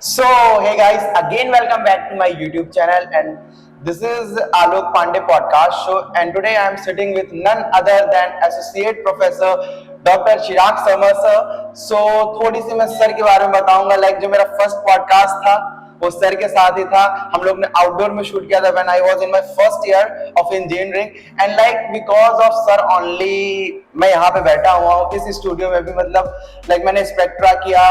So, hey guys, again welcome back to my YouTube channel, and this is Alok Pandey podcast show. And today I am sitting with none other than Associate Professor Dr. Chirag Samar sir. So थोड़ी सी मैं sir के बारे में बताऊंगा. Like जो मेरा first podcast था वो सर के साथ ही था. हम लोग ने आउटडोर में शूट किया था when I was in my first year of engineering. And like because of sir only मैं यहाँ पे बैठा हुआ हूँ इस स्टूडियो में भी. मतलब लाइक मैंने स्पेक्ट्रा किया,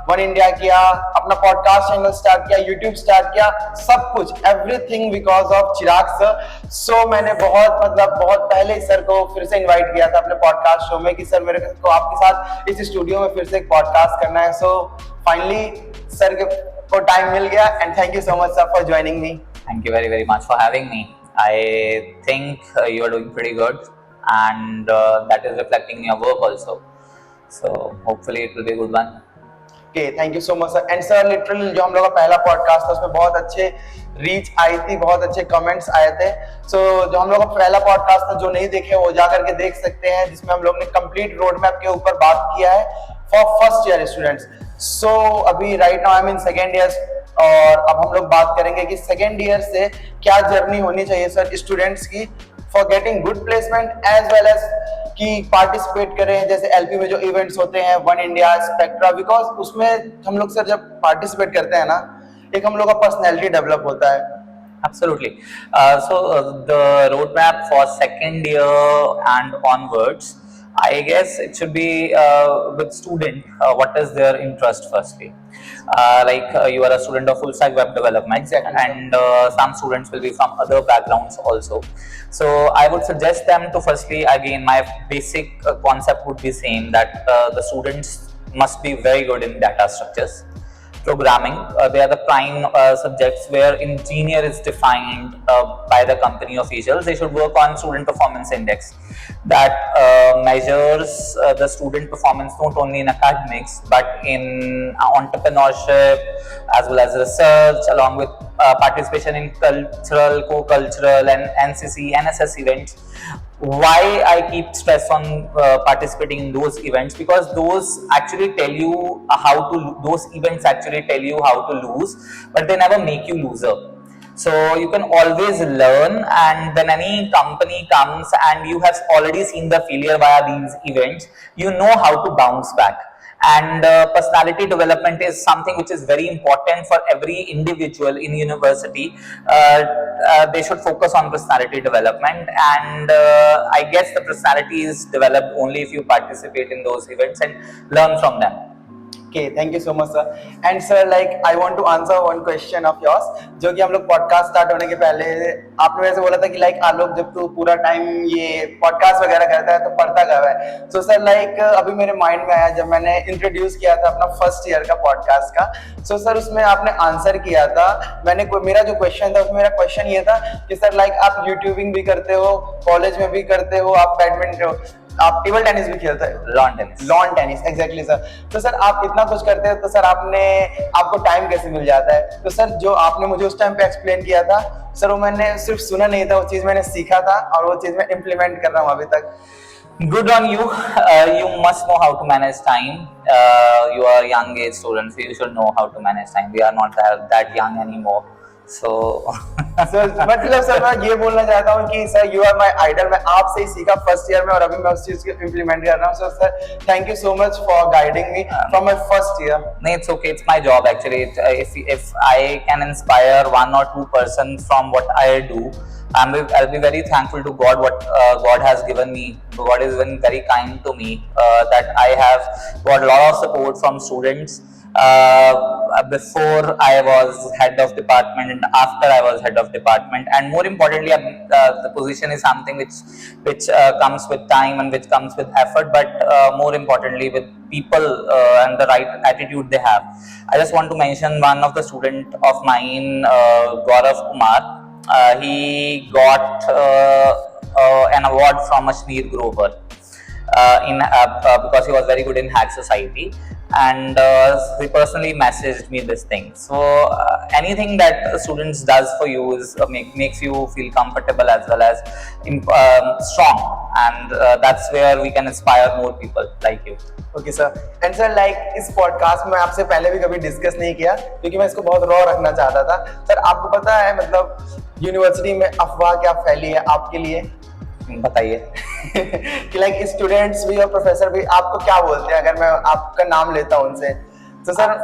वन इंडिया किया, अपना पॉडकास्ट चैनल स्टार्ट किया, यूट्यूब स्टार्ट किया, सब कुछ everything because of Chirag sir. सो मैंने बहुत पहले ही सर को फिर से इनवाइट किया था अपने पॉडकास्ट शो में कि सर मेरे को आपके साथ इस स्टूडियो में फिर से एक पॉडकास्ट करना है. सो फाइनली सर को टाइम मिल गया. And thank you so much sir for joining me. Thank you very much for having me. I think you are doing pretty good, and that is reflecting in your work also. So hopefully it will be a good one. Okay, thank you so much sir. And sir literally जो हम लोग का पहला podcast था उसमें बहुत अच्छे reach I थी, बहुत अच्छे कमेंट्स आए थे. सो जो हम लोग का पहला पॉडकास्ट था, जो नहीं देखे वो जा करके देख सकते हैं, जिसमें हम लोग ने कंप्लीट रोड मैप के ऊपर बात किया है फॉर फर्स्ट ईयर स्टूडेंट्स. सो अभी right now I am in second year, और अब हम लोग बात करेंगे कि सेकेंड ईयर से क्या जर्नी होनी चाहिए सर स्टूडेंट्स की for getting good placement as well as कि पार्टिसिपेट करें. जैसे एलपी में जो इवेंट्स होते हैं, वन इंडिया, स्पेक्ट्रा, बिकॉज उसमें हम लोग सर जब पार्टिसिपेट करते हैं ना, एक हम लोग का पर्सनैलिटी डेवलप होता है. Absolutely. The roadmap for second year and onwards, I guess it should be with student. What is their interest firstly? You are a student of full stack web development, Exactly. and some students will be from other backgrounds also. So I would suggest them to firstly, again, my basic concept would be same, that the students must be very good in data structures, programming. They are the prime subjects where engineer is defined by the company officials. They should work on student performance index that measures the student performance not only in academics but in entrepreneurship as well as research, along with participation in cultural, co-cultural and NCC, NSS events. Why I keep stress on participating in those events? Because those actually tell you those events actually tell you how to lose, but they never make you loser. So you can always learn, and when any company comes and you have already seen the failure via these events, you know how to bounce back. And personality development is something which is very important for every individual in university. They should focus on personality development, and I guess the personality is developed only if you participate in those events and learn from them. Okay, thank you so much sir. And sir like I want to answer one question of yours, जो कि हम लोग podcast start होने के पहले आपने वैसे बोला था कि लाइक आलोक जब तू पूरा टाइम ये पॉडकास्ट वगैरह करता है तो पढ़ता कब है. सो सर लाइक अभी मेरे माइंड में आया जब मैंने इंट्रोड्यूस किया था अपना फर्स्ट ईयर का पॉडकास्ट का. सो सर उसमें आपने आंसर किया था. मेरा जो क्वेश्चन था उसमें मेरा क्वेश्चन ये था कि सर लाइक आप यूट्यूबिंग भी करते हो, कॉलेज में भी करते हो, आप बैडमिंटन, आप टेबल टेनिस भी खेलते हैं, लॉन टेनिस, एग्जैक्टली सर. तो सर आप इतना कुछ करते हैं तो सर आपको टाइम कैसे मिल जाता है? तो सर जो आपने मुझे उस टाइम पे एक्सप्लेन किया था सर, वो मैंने सिर्फ सुना नहीं था, वो चीज मैंने सीखा था और वो चीज मैं इम्प्लीमेंट कर रहा हूँ अभी तक. Good on you. You must know how to manage time. You are young age students, so you should know how to manage time. We are not that young anymore. So मतलब sir मैं ये बोलना चाहता हूँ कि sir you are my idol. मैं आपसे ही सीखा फर्स्ट ईयर में और अभी मैं उस चीज को इम्प्लीमेंट कर रहा हूँ. So sir thank you so much for guiding me from my first year. no, it's okay. It's my job actually. If I can inspire one or two person from what I do, I'll be very thankful to God. What God has given me. God is been very kind to me. That I have got a lot of support from students. Before I was head of department and after I was head of department, and more importantly, the position is something which comes with time and which comes with effort, but more importantly with people and the right attitude they have. I just want to mention one of the student of mine, Gaurav Kumar. He got an award from Ashneer Grover because he was very good in Hack Society. and he personally messaged me this thing. So anything that students does for you is makes you feel comfortable as well as strong, and that's where we can inspire more people like you. Okay sir, and sir like इस podcast में आपसे पहले भी कभी discuss नहीं किया क्योंकि मैं इसको बहुत रॉ रखना चाहता था। सर आपको पता है मतलब यूनिवर्सिटी में अफवाह क्या फैली है आपके लिए? बताइए। कि लाइक स्टूडेंट्स भी और प्रोफेसर भी आपको क्या बोलते हैं अगर मैं आपका नाम लेता हूं उनसे? तो sir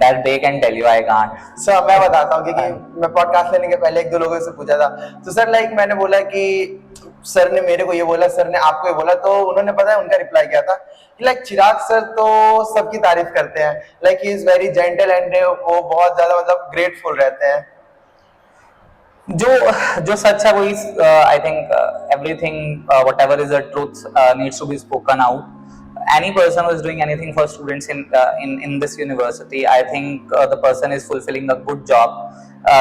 that they can tell you, I can't. Sir मैं बताता हूँ क्योंकि मैं पॉडकास्ट लेने के पहले एक दो लोगों से पूछा था। तो सर लाइक मैंने बोला कि सर ने मेरे को ये बोला, सर ने आपको ये बोला, तो उन्होंने पता है उनका रिप्लाई क्या था कि लाइक चिराग सर तो सबकी तारीफ करते हैं, like he is very gentle and वो बहुत ज्यादा मतलब ग्रेटफुल रहते हैं। जो सच है वही, I think everything whatever is the truth needs to be spoken out. Any person who is doing anything for students in this university, I think the person is fulfilling a good job.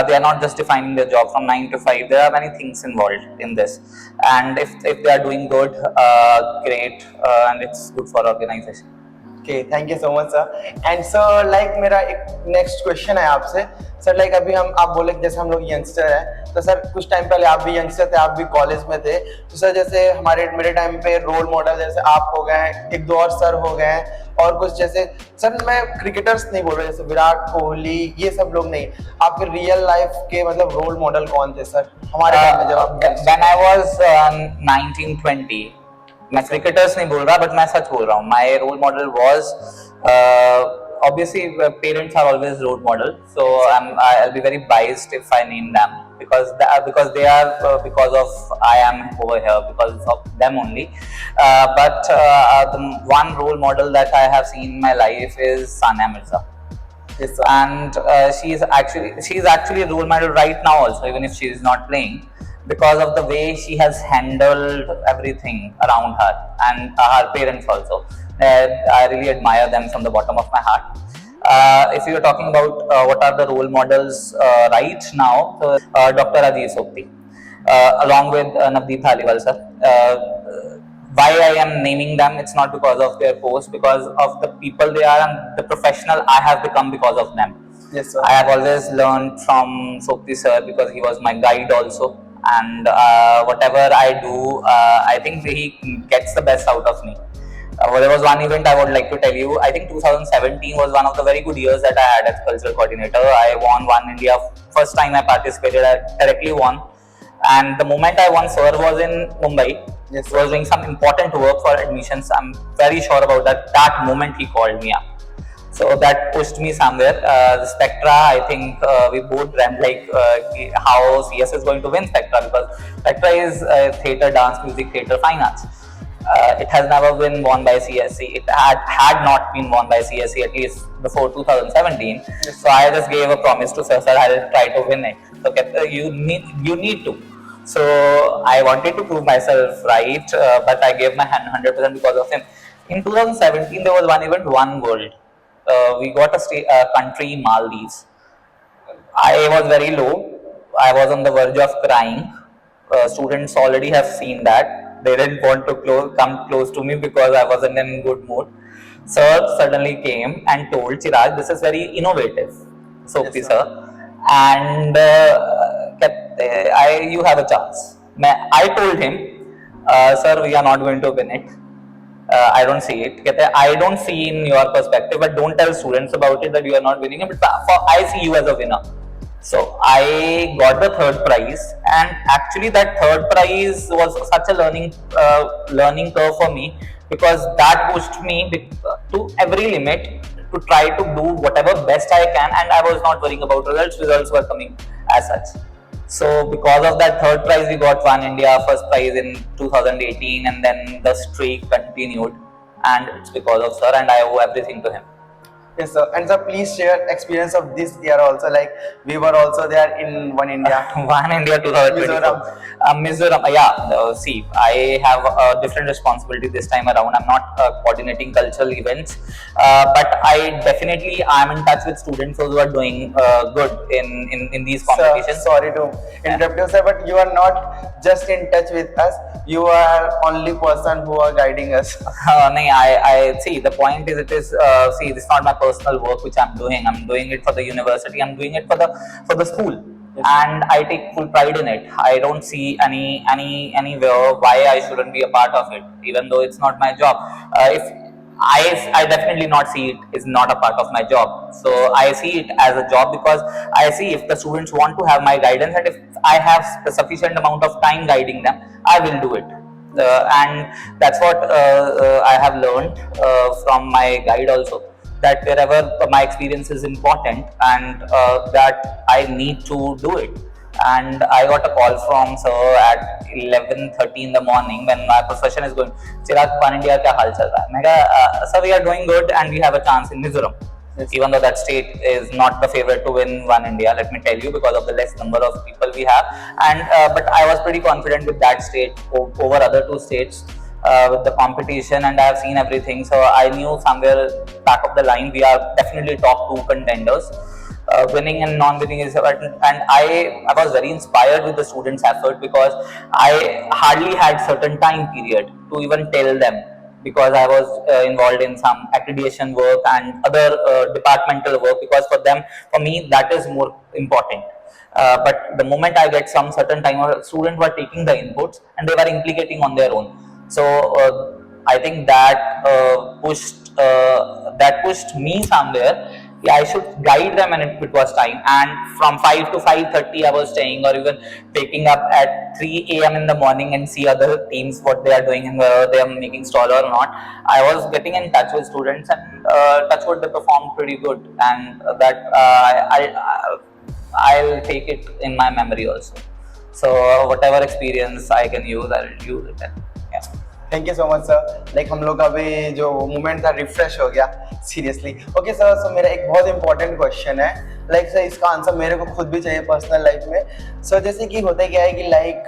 They are not just defining their job from 9 to 5. There are many things involved in this, and if they are doing good, great, and it's good for organization. Okay, thank you so much sir. And sir like मेरा एक next question है आपसे। Sir like अभी आप बोले जैसे हम लोग यंगस्टर हैं, तो सर कुछ टाइम पहले आप भी यंगस्टर थे, आप भी कॉलेज में थे, तो सर जैसे मेरे टाइम पे रोल मॉडल जैसे आप हो गए, एक दो और सर हो गए, और कुछ जैसे सर मैं क्रिकेटर्स नहीं बोल रहा जैसे विराट कोहली, ये सब लोग नहीं, आपके रियल लाइफ के मतलब रोल मॉडल कौन थे सर हमारे टाइम में जब आप? When I was 19-20, मैं क्रिकेटर्स नहीं बोल रहा, बट मैं सच बोल रहा हूँ। My role model was obviously parents are always role model, so I'll be very biased if I name them because they are because of I am over here because of them only. But the one role model that I have seen in my life is Sania Mirza. Yes, sir. And she is actually a role model right now also, even if she is not playing, because of the way she has handled everything around her, and her parents also. I really admire them from the bottom of my heart. If you are talking about what are the role models right now, so, Dr. Aziz Sopti, along with Navdeep Dhaliwal sir. Why I am naming them, it's not because of their post, because of the people they are and the professional I have become because of them. Yes, sir. I have always learned from Sopti sir because he was my guide also, and whatever I do, I think he gets the best out of me. There was one event I would like to tell you. I think 2017 was one of the very good years that I had as cultural coordinator. I won One India. First time I participated, I directly won. And the moment I won, sir was in Mumbai. Yes, He was doing some important work for admissions. I'm very sure about that. That moment he called me up. So that pushed me somewhere. The Spectra, I think we both dreamt like how CS is going to win Spectra, because Spectra is theatre, dance, music, theatre, fine arts. It has never been won by CSC. It had not been won by CSC at least before 2017. Yes. So I just gave a promise to sir, I'll try to win it. So you need to. So I wanted to prove myself right, but I gave my 100% because of him. In 2017, there was one event, One World. We got a country, Maldives. I was very low. I was on the verge of crying. Students already have seen that. They didn't want to come close to me because I wasn't in good mood. Sir suddenly came and told, Chirag, this is very innovative, Sopti Yes, sir, and you have a chance. I told him, sir, we are not going to win it. I don't see it. I don't see in your perspective, but don't tell students about it that you are not winning it. But I see you as a winner. So I got the third prize, and actually that third prize was such a learning curve for me, because that pushed me to every limit to try to do whatever best I can, and I was not worrying about results. Results were coming as such. So because of that third prize, we got One India, first prize in 2018, and then the streak continued, and it's because of sir, and I owe everything to him. Yes, sir. And sir, please share experience of this year also. Like we were also there in One India, One India 2024. Mizoram. Mizoram, yeah. See, I have a different responsibility this time around. I'm not coordinating cultural events, but I definitely am in touch with students who are doing good in these Sir, competitions. sorry to interrupt you, sir, but you are not just in touch with us. You are only person who are guiding us. No, I see. The point is, it is see. It's not my personal work which I'm doing. I'm doing it for the university. I'm doing it for the school, Yes. and I take full pride in it. I don't see anywhere why I shouldn't be a part of it, even though it's not my job. If I definitely not see it is not a part of my job. So I see it as a job because I see if the students want to have my guidance, and if I have sufficient amount of time guiding them, I will do it. And that's what I have learned from my guide also, that wherever my experience is important, and that I need to do it. And I got a call from sir at 11:30 in the morning when my profession is going, Chirag, Pan India kya hal chal raha hai? मैं कहा, sir, we are doing good and we have a chance in Mizoram. Yes. Even though that state is not the favorite to win One India, let me tell you, because of the less number of people we have. And but I was pretty confident with that state over other two states with the competition, and I have seen everything. So I knew somewhere back of the line we are definitely top two contenders. Winning and non-winning is, and I was very inspired with the students' effort, because I hardly had certain time period to even tell them, because I was involved in some accreditation work and other departmental work, because for me, that is more important. But the moment I get some certain time, or students were taking the inputs and they were implicating on their own. So I think that pushed me somewhere. Yeah, I should guide them, and it was time. And from 5 to 5:30, I was staying, or even waking up at 3 a.m. in the morning and see other teams what they are doing and whether they are making stall or not. I was getting in touch with students, and touch wood, they performed pretty good, and that I'll take it in my memory also. So whatever experience I can use, I'll use it. And, yeah. Thank you so much sir. Like हम लोग का भी जो moment था refresh हो गया seriously. Okay sir, सो मेरा एक बहुत इंपॉर्टेंट क्वेश्चन है. लाइक सर, इसका आंसर मेरे को खुद भी चाहिए पर्सनल लाइफ में. सर जैसे कि होता क्या है कि like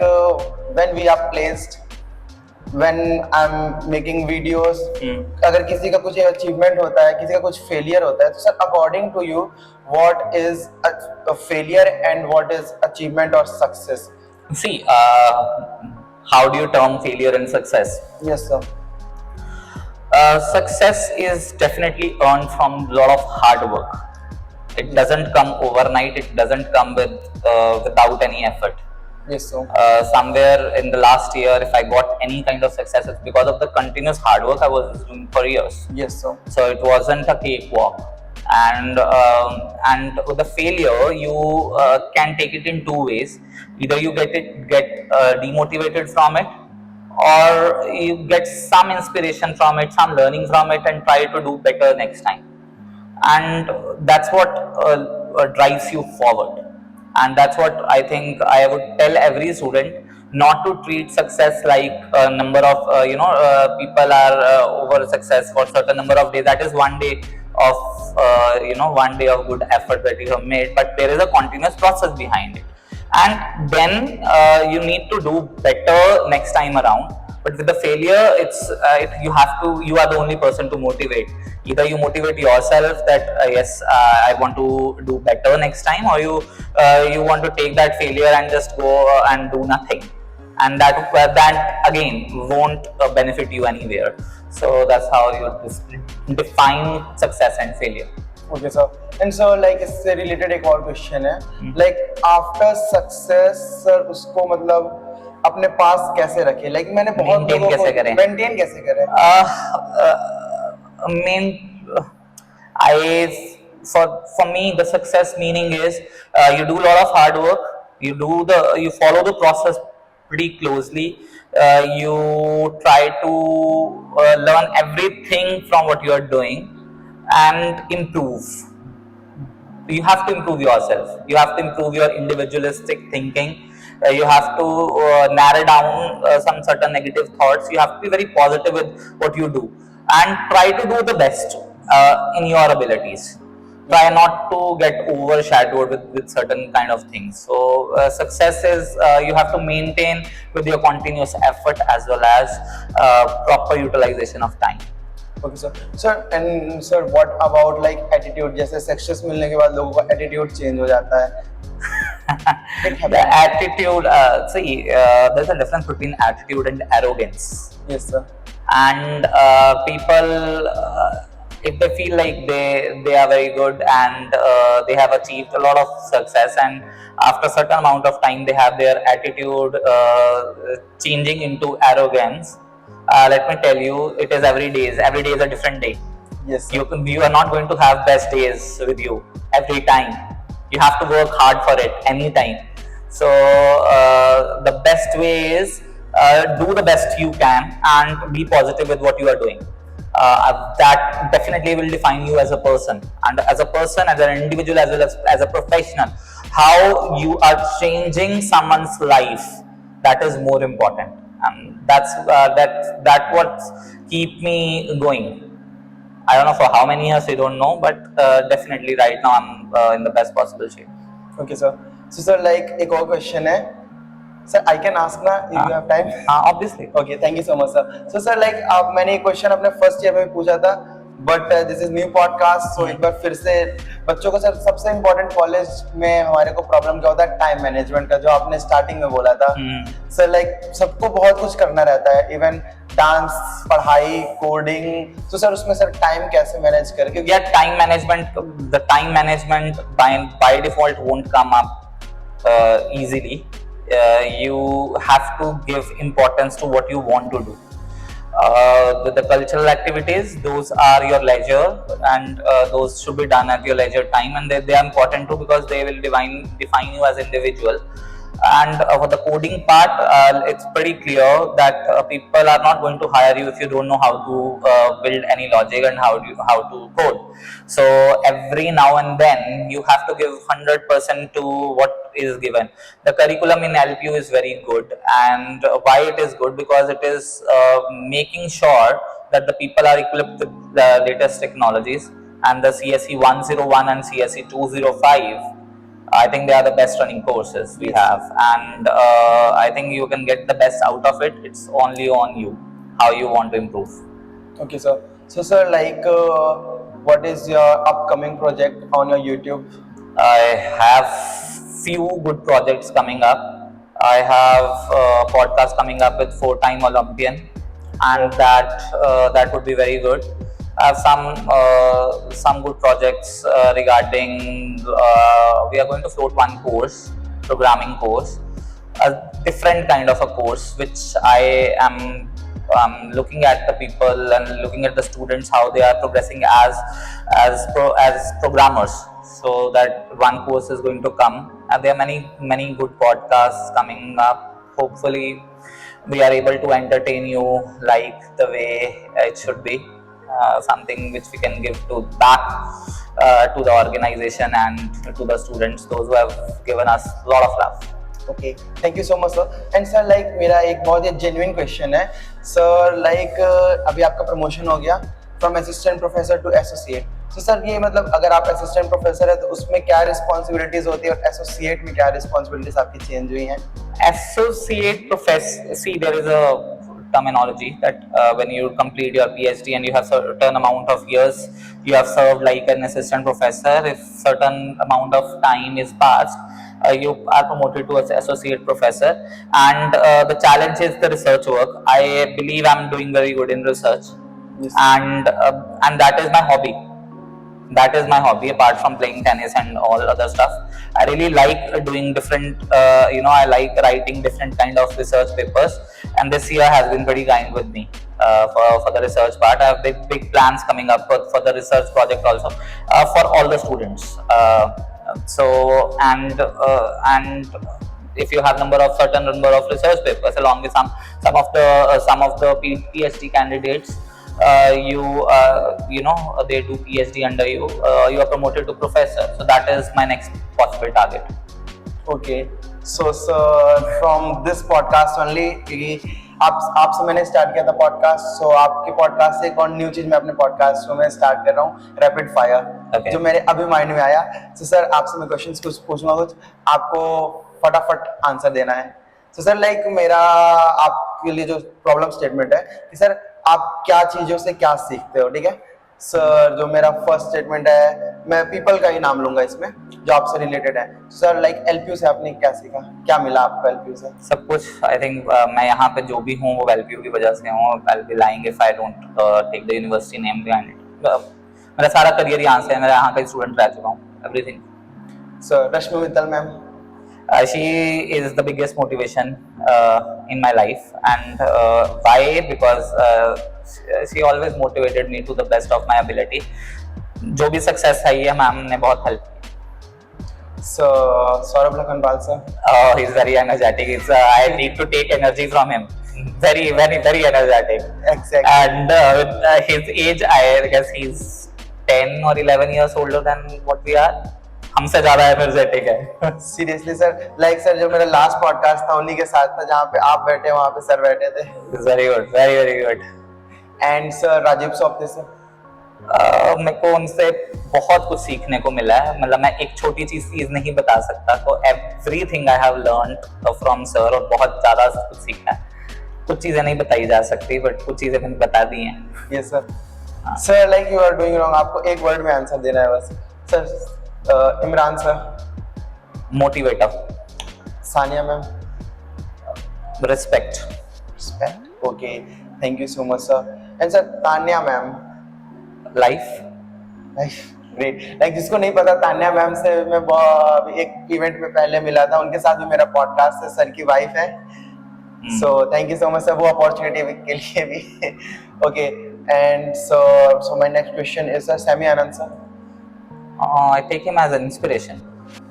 when we are placed, when I am making videos, अगर किसी का कुछ अचीवमेंट होता है, किसी का कुछ फेलियर होता है, तो sir according to you what is a failure and what is achievement और success? See, how do you term failure and success? Yes sir. Success is definitely earned from a lot of hard work. It doesn't come overnight. It doesn't come without any effort. Yes sir. Somewhere in the last year, if I got any kind of success, it's because of the continuous hard work I was doing for years. Yes sir. So it wasn't a cakewalk. And with the failure, you can take it in two ways. Either you get demotivated from it, or you get some inspiration from it, some learning from it, and try to do better next time. And that's what drives you forward. And that's what I think I would tell every student, not to treat success like a number of people are over success for certain number of days. That is one day of one day of good effort that you have made, but there is a continuous process behind it, and then you need to do better next time around. But with the failure, you are the only person to motivate. Either you motivate yourself that yes, I want to do better next time, or you want to take that failure and just go and do nothing, and that again won't benefit you anywhere. So that's how you define success and failure. Okay sir. And so like इससे related एक और question है. Like after success sir, उसको मतलब अपने पास कैसे रखे? Like मैंने बहुत Maintain लोगों कैसे को करें? maintain कैसे करें? For me, the success meaning is you do a lot of hard work. You follow the process pretty closely. You try to learn everything from what you are doing and improve. You have to improve yourself. You have to improve your individualistic thinking. You have to narrow down some certain negative thoughts. You have to be very positive with what you do and try to do the best. in your abilities. Try not to get overshadowed with certain kind of things. So success is you have to maintain with your continuous effort as well as proper utilization of time. Okay sir. Sir and sir what about like attitude, जैसे success मिलने के बाद लोगों का attitude change हो जाता है. The attitude, there's a difference between attitude and arrogance. Yes sir. And people, if they feel like they are very good and they have achieved a lot of success, and after a certain amount of time they have their attitude changing into arrogance, let me tell you, it is every day is a different day. Yes sir. You are not going to have best days with you every time. You have to work hard for it anytime. So the best way is do the best you can and be positive with what you are doing. That definitely will define you as a person, and as a person, as an individual, as well as a professional. How you are changing someone's life, that is more important, and that's what keep me going. I don't know for how many years, I don't know, but definitely right now I'm in the best possible shape. Okay sir. So sir, like एक और question है. Sir, I can ask ना if you have time. Obviously. Okay, thank you so much sir. So sir, like आप मैंने एक question अपने first year में पूछा था, but this is new podcast, so एक बार फिर से बच्चों को. सर सबसे इम्पोर्टेंट कॉलेज में हमारे को प्रॉब्लम क्या होता है, टाइम मैनेजमेंट का, जो आपने स्टार्टिंग में बोला था. सर लाइक सबको बहुत कुछ करना रहता है, इवन डांस, पढ़ाई, कोडिंग. तो सर उसमें सर टाइम कैसे मैनेज करें? क्योंकि Yeah, time management by default won't come up easily. You have to give importance to what you want to do. The cultural activities, those are your leisure, and those should be done at your leisure time, and they are important too, because they will define you as individual. And for the coding part, it's pretty clear that people are not going to hire you if you don't know how to build any logic and how to code. So every now and then you have to give 100% to what is given. The curriculum in LPU is very good, and why it is good? Because it is making sure that the people are equipped with the latest technologies, and the CSE 101 and CSE 205. I think they are the best running courses we have, and I think you can get the best out of it. It's only on you how you want to improve. Okay sir. So sir, like what is your upcoming project on your YouTube? I have few good projects coming up. I have a podcast coming up with 4-time Olympian, and that would be very good. I have some good projects regarding. We are going to float one course, programming course, a different kind of a course, which I am looking at the people and looking at the students, how they are progressing as programmers. So that one course is going to come, and there are many good podcasts coming up. Hopefully, we are able to entertain you like the way it should be. Something which we can give back to the organization and to the students, those who have given us a lot of love. Okay, thank you so much sir. And sir, like मेरा एक बहुत ही genuine question है sir. Like अभी आपका promotion हो गया from assistant professor to associate. तो सर ये मतलब अगर आप असिस्टेंट प्रोफेसर है तो उसमें क्या रिस्पॉन्सिबिलिटीज होती है, और एसोसिएट में क्या रिस्पॉन्सिबिलिटीज आपकी चेंज हुई हैं? Associate professor, see, there is a terminology that when you complete your PhD and you have certain amount of years, you have served like an assistant professor. If certain amount of time is passed, you are promoted to an associate professor, and the challenge is the research work. I believe I'm doing very good in research. Yes. And that is my hobby. That is my hobby, apart from playing tennis and all other stuff. I really like doing different, I like writing different kind of research papers, and this year has been pretty kind with me for the research part. I have big plans coming up for the research project also, for all the students. And if you have certain number of research papers along with some of the PhD candidates, they do PhD under you. You are promoted to professor. So that is my next possible target. Okay, so sir, from this podcast only, आपसे मैंने start किया था podcast, सो आपके podcast से एक और new चीज मैं अपने पॉडकास्ट में स्टार्ट कर रहा हूँ, रैपिड फायर, Okay. जो मेरे अभी माइंड में आया। तो सर आपसे मैं क्वेश्चंस कुछ पूछूंगा, कुछ आपको फटाफट आंसर देना है। तो सर लाइक मेरा आपके लिए जो प्रॉब्लम स्टेटमेंट है कि सर आप क्या चीजों से क्या सीखते हो, ठीक है सर। जो मेरा फर्स्ट स्टेटमेंट है, मैं पीपल का ही नाम लूंगा इसमें जो आपसे रिलेटेड है। सर लाइक एलपीयू से आपने क्या सीखा, क्या मिला आपको एलपीयू से? सब कुछ आई थिंक मैं यहाँ पे जो भी हूँ वो एलपीयू की वजह से हूँ। I will be lying if I don't take the university name behind it. मेरा सारा करियर यहाँ से है, मेरा यहाँ का स्टूडेंट रह चुका हूँ, everything. Sir Rashmi Mittal ma'am? She is the biggest motivation in my life, and why? Because she always motivated me to the best of my ability. जो भी सक्सेस है ये मैम ने बहुत हेल्प की। Saurabh Lakhanpal sir? He is very energetic. I need to take energy from him. Very energetic. Exactly. And his age, I guess he's 10 or 11 years older than what we are. हमसे ज्यादा energetic है। Seriously sir, like sir जो मेरा last podcast था उन्हीं के साथ था, जहाँ पे आप बैठे वहाँ पे सर बैठे थे। Very good, very good. And sir Rajiv Sopte sir? मेरे को उनसे बहुत कुछ सीखने को मिला है। मतलब मैं एक छोटी चीज नहीं बता सकता, तो everything I have learned from sir, और बहुत ज्यादा कुछ सीखा है। कुछ चीजें नहीं बताई जा सकती, बट कुछ चीजें मैंने बता दी हैं। Yes sir. Sir like you are doing wrong, आपको एक वर्ड में आंसर देना है बस। Sir Imran sir? Motivator. Sania ma'am? Respect. Respect, okay, thank you so much sir. And sir Tanya ma'am? Life. Great. Like जिसको नहीं पता, तान्या मैम से मैं एक इवेंट में पहले मिला था, उनके साथ भी मेरा पॉडकास्ट है, सर की वाइफ है। So thank you so much sir, वो अपॉर्चुनिटी के लिए भी। Okay, and so my next question is sir Sammy Anand sir? I take him as an inspiration.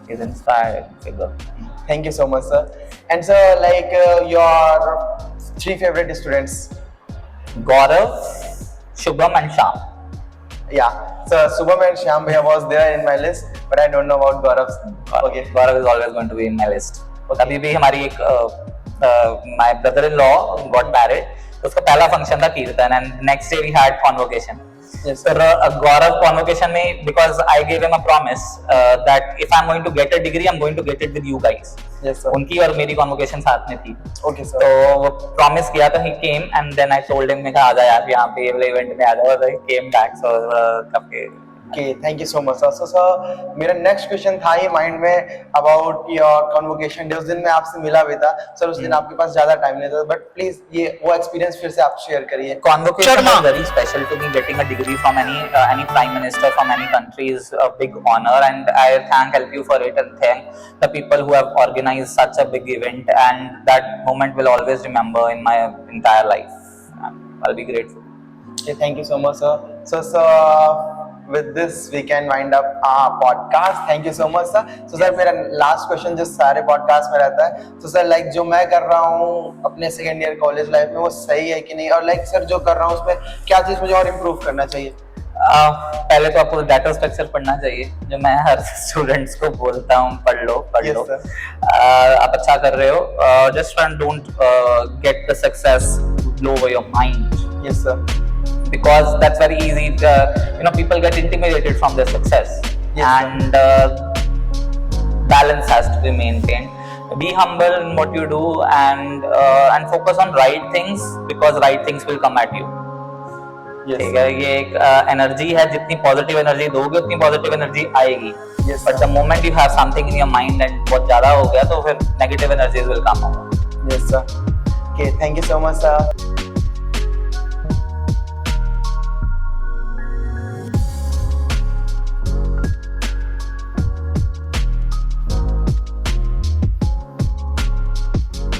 He's an inspiring figure. Thank you so much sir. And sir like your 3 favorite students? Gaurav, Shubham and Shyam. Yeah, so Shubham and Shyam bhaiya was there in my list, but I don't know about Gaurav. Okay. Gaurav is always going to be in my list. अभी भी हमारी एक my brother-in-law got married. उसका पहला function था कीर्तन, and next day we had convocation. Yes sir. Gaurav convocation में, because I gave him a promise that if I'm going to get a degree, I'm going to get it with you guys. Yes sir. उनकी और मेरी convocation साथ में थी। Okay sir. तो वो promise किया था, he came, and then I told him मैं कहा आ जा यार यहाँ पे ये वाले इवेंट में आ जाओ। He came back, so काफी। Okay, thank you so much sir. So sir मेरा नेक्स्ट क्वेश्चन था ही माइंड में अबाउट योर कन्वोकेशन डे। उस दिन मैं आपसे मिला भी था सर, उस दिन आपके पास ज्यादा टाइम नहीं था, बट प्लीज ये वो एक्सपीरियंस फिर से आप शेयर करिए। Convocation is very special to me. Getting a degree from any prime minister from any country is a big honor, and I thank LPU for it, and thank the people who have organized such a big event, and that moment will always remember in my entire life. I'll be grateful. Okay, thank you so much sir. So sir with this we can wind up our podcast. Thank you so much sir. So sir मेरा last question जो सारे podcast में रहता है, तो sir like जो मैं कर रहा हूँ अपने सेकेंड ईयर कॉलेज लाइफ में वो सही है कि नहीं, और लाइक सर जो कर रहा हूँ उसमें क्या चीज मुझे और इम्प्रूव करना चाहिए? पहले तो आपको डाटा स्ट्रक्चर पढ़ना चाहिए, जो मैं हर स्टूडेंट्स को बोलता हूँ, पढ़ लो। Yes, sir. आप अच्छा कर रहे हो। Just don't get the success blow over your mind. Yes sir. Because that's very easy. People get intimidated from their success. Yes, and balance has to be maintained. Be humble in what you do, and focus on right things, because right things will come at you. Yes ठीक है, ये एक energy है, जितनी positive energy दोगे उतनी positive energy आएगी। Yes, but the moment you have something in your mind and बहुत ज्यादा हो गया, तो फिर negative energies will come. Yes sir. Okay, thank you so much sir.